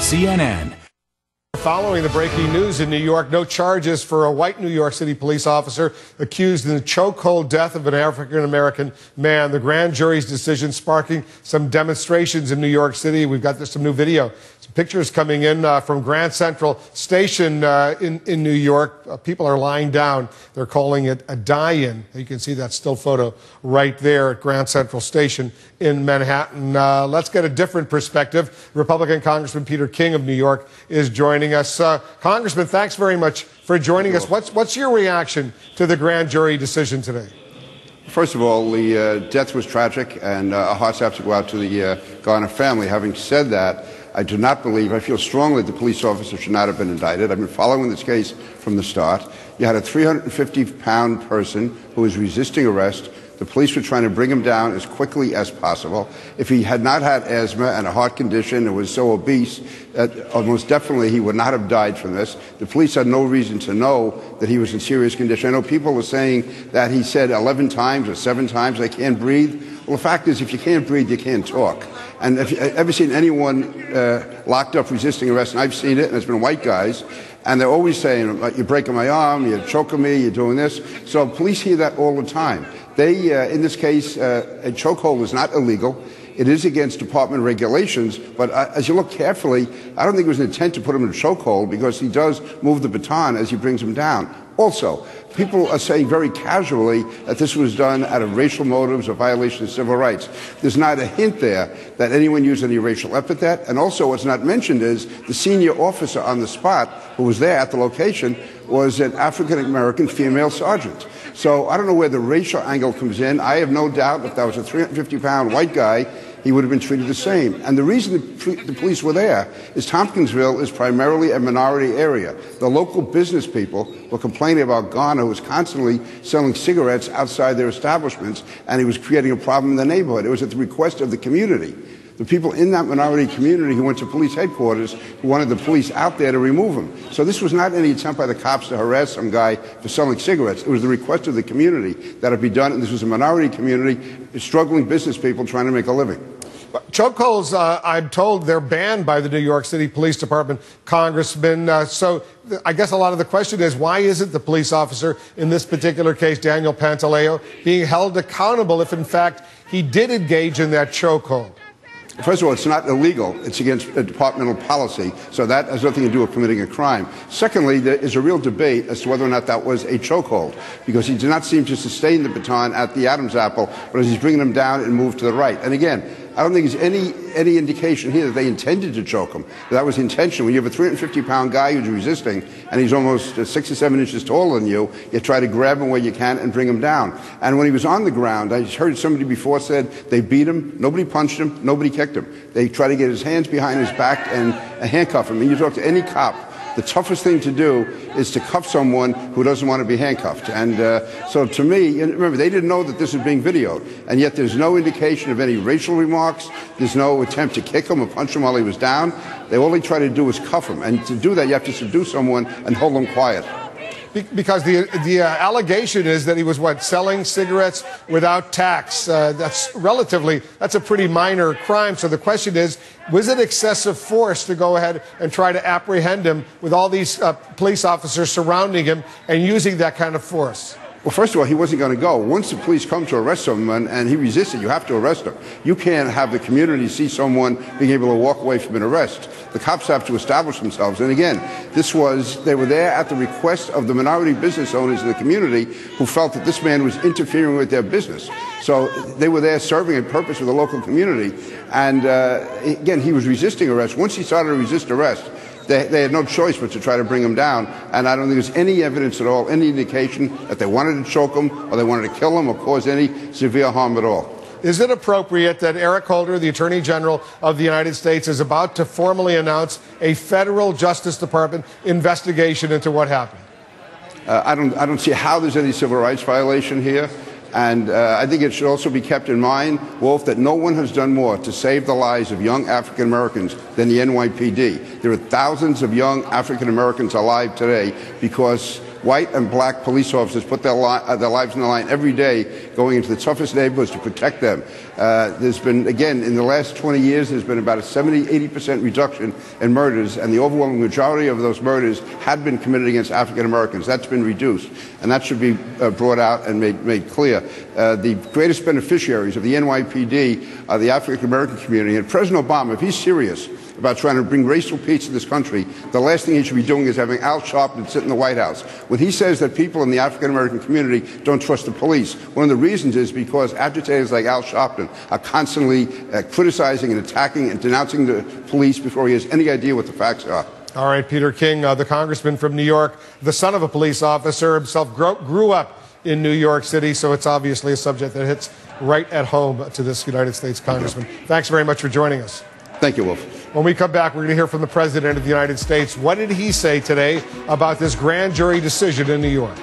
CNN. Following the breaking news in New York, no charges for a white New York City police officer accused in the chokehold death of an African-American man. The grand jury's decision sparking some demonstrations in New York City. We've got some new video. Some pictures coming in from Grand Central Station in New York. People are lying down. They're calling it a die-in. You can see that still photo right there at Grand Central Station in Manhattan. Let's get a different perspective. Republican Congressman Peter King of New York is joining us. Congressman, thanks very much for joining us. What's your reaction to the grand jury decision today? First of all, the death was tragic, and our hearts have to go out to the Garner family. Having said that, I do not believe, I feel strongly the police officer should not have been indicted. I've been following this case from the start. You had a 350-pound person who was resisting arrest. The police were trying to bring him down as quickly as possible. If he had not had asthma and a heart condition and was so obese, almost definitely he would not have died from this. The police had no reason to know that he was in serious condition. I know people were saying that he said 11 times or 7 times, "I can't breathe." Well, the fact is, if you can't breathe, you can't talk. And if you've ever seen anyone locked up resisting arrest, and I've seen it, and it's been white guys, and they're always saying, "You're breaking my arm, you're choking me, you're doing this." So police hear that all the time. They, in this case, a chokehold is not illegal. It is against department regulations, but as you look carefully, I don't think it was an intent to put him in a chokehold because he does move the baton as he brings him down. Also, people are saying very casually that this was done out of racial motives or violation of civil rights. There's not a hint there that anyone used any racial epithet, and also what's not mentioned is the senior officer on the spot who was there at the location was an African-American female sergeant. So I don't know where the racial angle comes in. I have no doubt if that was a 350-pound white guy, he would have been treated the same. And the reason the police were there is Tompkinsville is primarily a minority area. The local business people were complaining about Garner, who was constantly selling cigarettes outside their establishments, and he was creating a problem in the neighborhood. It was at the request of the community. The people in that minority community who went to police headquarters who wanted the police out there to remove him. So this was not any attempt by the cops to harass some guy for selling cigarettes. It was the request of the community that it be done, and this was a minority community, struggling business people trying to make a living. Chokeholds, I'm told they're banned by the New York City Police Department, Congressman. So I guess a lot of the question is, why isn't the police officer in this particular case, Daniel Pantaleo, being held accountable if, in fact, he did engage in that chokehold? First of all, it's not illegal. It's against departmental policy, so that has nothing to do with committing a crime. Secondly, there is a real debate as to whether or not that was a chokehold, because he did not seem to sustain the baton at the Adam's apple, but as he's bringing him down and move to the right. And again, I don't think there's any indication here that they intended to choke him. That was the intention. When you have a 350-pound guy who's resisting, and he's almost 6 or 7 inches taller than you try to grab him where you can and bring him down. And when he was on the ground, I heard somebody before said they beat him, nobody punched him, nobody kicked him. They tried to get his hands behind his back and handcuff him. And you talk to any cop, the toughest thing to do is to cuff someone who doesn't want to be handcuffed. And so to me, and remember, they didn't know that this was being videoed, and yet there's no indication of any racial remarks. There's no attempt to kick him or punch him while he was down. All they try to do is cuff him. And to do that, you have to subdue someone and hold them quiet. Because the allegation is that he was, selling cigarettes without tax. That's a pretty minor crime. So the question is, was it excessive force to go ahead and try to apprehend him with all these police officers surrounding him and using that kind of force? Well, first of all, he wasn't going to go. Once the police come to arrest someone and he resisted, you have to arrest him. You can't have the community see someone being able to walk away from an arrest. The cops have to establish themselves. And again, they were there at the request of the minority business owners in the community who felt that this man was interfering with their business. So they were there serving a purpose for the local community. And again, he was resisting arrest. Once he started to resist arrest, they had no choice but to try to bring him down. And I don't think there's any evidence at all, any indication that they wanted to choke him or they wanted to kill him or cause any severe harm at all. Is it appropriate that Eric Holder, the Attorney General of the United States, is about to formally announce a federal Justice Department investigation into what happened? I don't see how there's any civil rights violation here. And I think it should also be kept in mind, Wolf, that no one has done more to save the lives of young African Americans than the NYPD. There are thousands of young African Americans alive today because white and black police officers put their lives on the line every day, going into the toughest neighborhoods to protect them. There's been, again, in the last 20 years, there's been about a 70–80% reduction in murders, and the overwhelming majority of those murders had been committed against African Americans. That's been reduced, and that should be brought out and made clear. The greatest beneficiaries of the NYPD are the African American community, and President Obama, if he's serious about trying to bring racial peace to this country, the last thing he should be doing is having Al Sharpton sit in the White House. When he says that people in the African American community don't trust the police, one of the reasons is because agitators like Al Sharpton are constantly criticizing and attacking and denouncing the police before he has any idea what the facts are. All right, Peter King, the congressman from New York, the son of a police officer, himself grew up in New York City, so it's obviously a subject that hits right at home to this United States congressman. Thanks very much for joining us. Thank you, Wolf. When we come back, we're going to hear from the President of the United States. What did he say today about this grand jury decision in New York?